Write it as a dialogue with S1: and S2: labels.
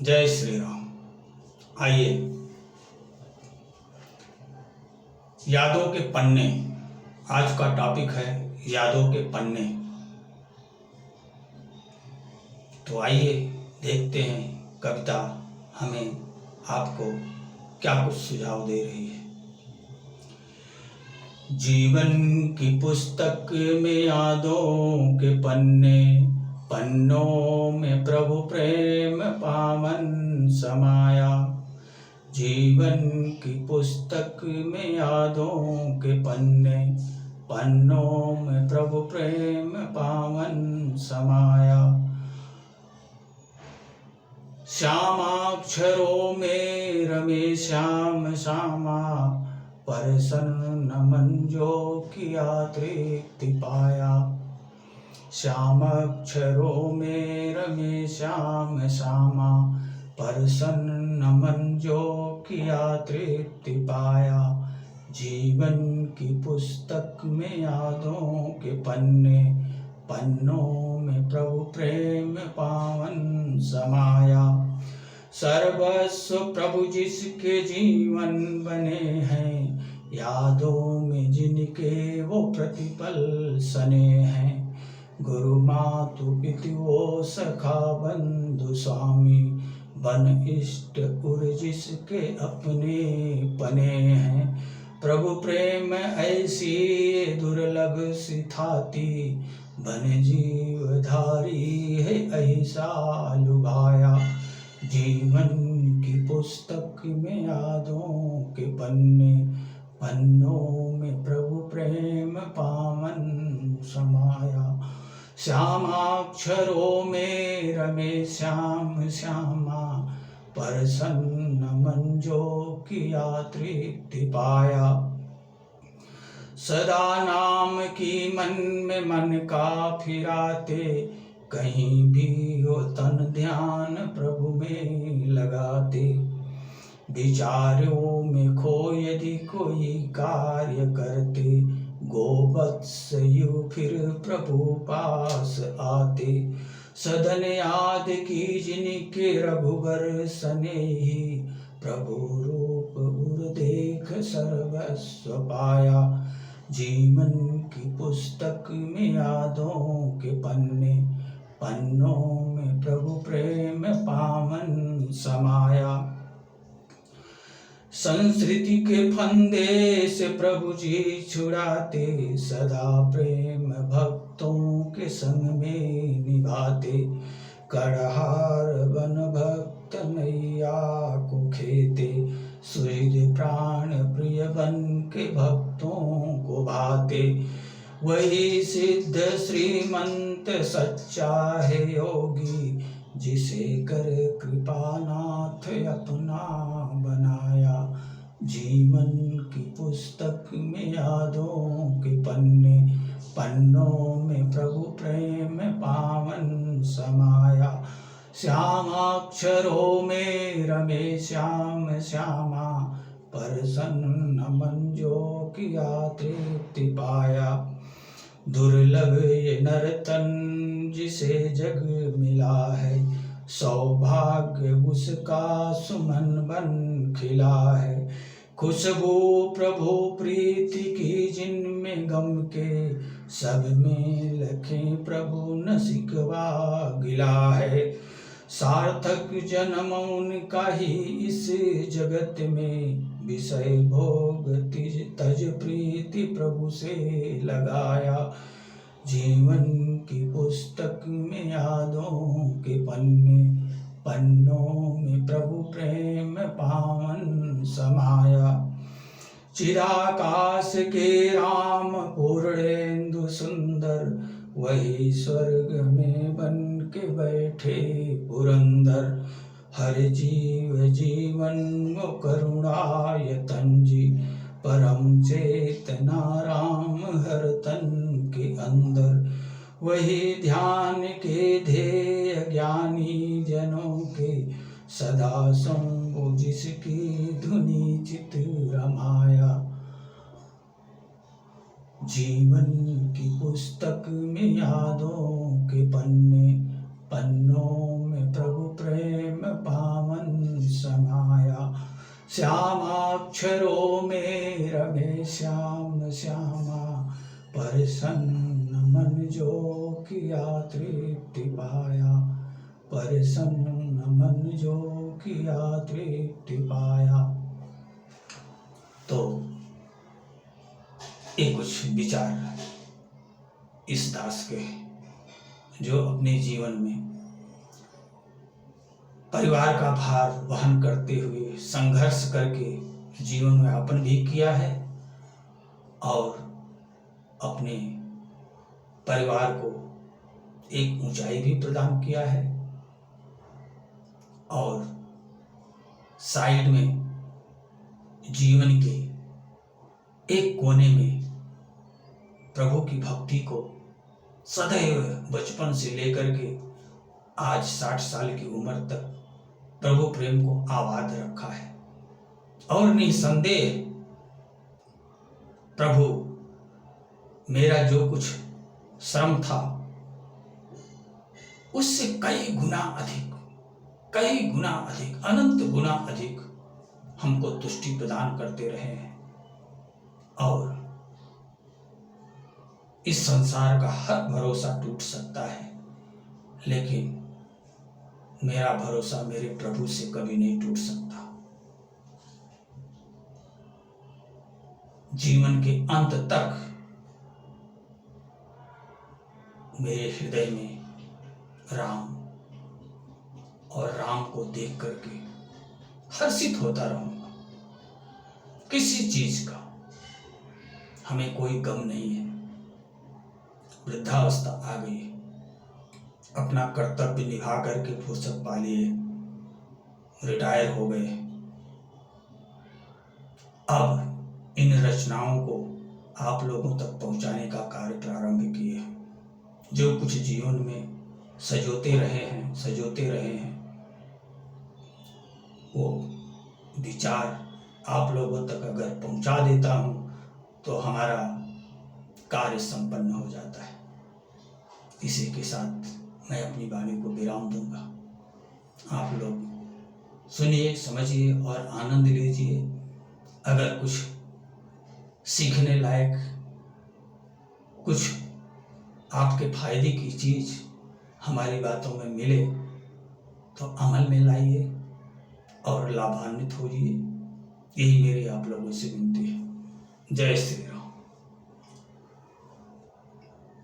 S1: जय श्री राम। आइए यादों के पन्ने, आज का टॉपिक है यादों के पन्ने। तो आइए देखते हैं कविता हमें आपको क्या कुछ सुझाव दे रही है। जीवन की पुस्तक में यादों के पन्ने, पन्नों में प्रभु प्रेम पावन समाया। जीवन की पुस्तक में यादों के पन्ने, पन्नों में प्रभु प्रेम पावन समाया। श्यामाक्षरों में रमे श्याम श्यामा, प्रसन्न मन जो किया तृप्ति पाया। श्यामाक्षरों में रमे श्याम श्यामा, प्रसन्न मन जो किया तृप्ति पाया। जीवन की पुस्तक में यादों के पन्ने, पन्नों में प्रभु प्रेम पावन समाया। सर्वस्व प्रभु जिसके जीवन बने हैं, यादों में जिनके वो प्रतिपल सने हैं। गुरु मातु पितु वो सखा बंधु स्वामी, बन इष्ट उर जिसके अपने पने हैं। प्रभु प्रेम ऐसी दुर्लभ सी थाती, बन जीवधारी है ऐसा लुभाया। जीवन की पुस्तक में यादों के पन्ने, पन्नों में प्रभु प्रेम पावन समाया। श्यामाक्षरों में रमे श्याम श्यामा, प्रसन्न मन जो किया तृप्ति पाया। सदा नाम की मन में मन का फिराते, कहीं भी हो तन ध्यान प्रभु में लगाते। विचारों में खो यदि कोई कार्य करते, गोवत्स यू फिर प्रभु पास आते। सदन याद की जिनके रघुबर स्नेही, प्रभु रूप उर देख सर्वस्व पाया। जीवन की पुस्तक में यादों के पन्ने, पन्नों में प्रभु प्रेम पावन समाया। संस्कृति के फंदे से प्रभु जी छुड़ाते, सदा प्रेम भक्तों के संग में निभाते। कड़हार बन भक्त नैया को खेते, सुहृद प्राण प्रिय बन के भक्तों को भाते। वही सिद्ध श्रीमंत सच्चा है योगी, जिसे कर कृपानाथ अपना बनाया। जीवन की पुस्तक में यादों के पन्ने, पन्नों में प्रभु प्रेम पावन समाया। श्यामाक्षरों में रमे श्याम श्यामा, प्रसन्न मन जो किया तृप्ति पाया। दुर्लभ ये नर्तन जिसे जग मिला है, सौभाग्य उसका सुमन बन खिला है। खुशबू प्रभु प्रीति की जिनमें गम के, सब में लखें प्रभु न सिकवा गिला है। सार्थक जन्म उनका ही इस जगत में, विषय भोग तज प्रीति प्रभु से लगाया। जीवन की पुस्तक में यादों के पन्ने, पन्नों में प्रभु प्रेम पावन समाया। चिराकाश के राम पूर्णेन्दु सुंदर, वही स्वर्ग में बन के बैठे पुरंदर। हर जीव जीवन वो करुणायतन जी, परम चेतना राम हर तन के अंदर। वही ध्यान के ध्येय ज्ञानी जनों के, सदा संग जिसकी धुनी चित रमाया। जीवन की पुस्तक में यादों के पन्ने, पन्नों में प्रभु प्रेम पा श्यामाक्षरों में रमे श्याम श्यामा, प्रसन्न मन जो किया तृप्ति पाया, प्रसन्न मन जो किया तृप्ति पाया। तो ये कुछ विचार इस दास के, जो अपने जीवन में परिवार का भार वहन करते हुए संघर्ष करके जीवन में यापन भी किया है और अपने परिवार को एक ऊंचाई भी प्रदान किया है, और साइड में जीवन के एक कोने में प्रभु की भक्ति को सदैव बचपन से लेकर के आज 60 साल की उम्र तक प्रभु प्रेम को आबाद रखा है। और निसंदेह प्रभु मेरा जो कुछ श्रम था उससे कई गुना अधिक अनंत गुना अधिक हमको तुष्टि प्रदान करते रहे हैं। और इस संसार का हर भरोसा टूट सकता है, लेकिन मेरा भरोसा मेरे प्रभु से कभी नहीं टूट सकता। जीवन के अंत तक मेरे हृदय में राम और राम को देख करके हर्षित होता रहूंगा। किसी चीज का हमें कोई गम नहीं है। वृद्धावस्था आ गई, अपना कर्तव्य निभा करके फुर्सत पा लिए, रिटायर हो गए। अब इन रचनाओं को आप लोगों तक पहुंचाने का कार्य प्रारंभ किए। जो कुछ जीवन में सजोते रहे हैं वो विचार आप लोगों तक अगर पहुंचा देता हूं तो हमारा कार्य संपन्न हो जाता है। इसी के साथ मैं अपनी वाणी को विराम दूंगा। आप लोग सुनिए, समझिए और आनंद लीजिए। अगर कुछ सीखने लायक, कुछ आपके फायदे की चीज हमारी बातों में मिले तो अमल में लाइए और लाभान्वित होइए। यही मेरी आप लोगों से विनती है। जय श्री राम।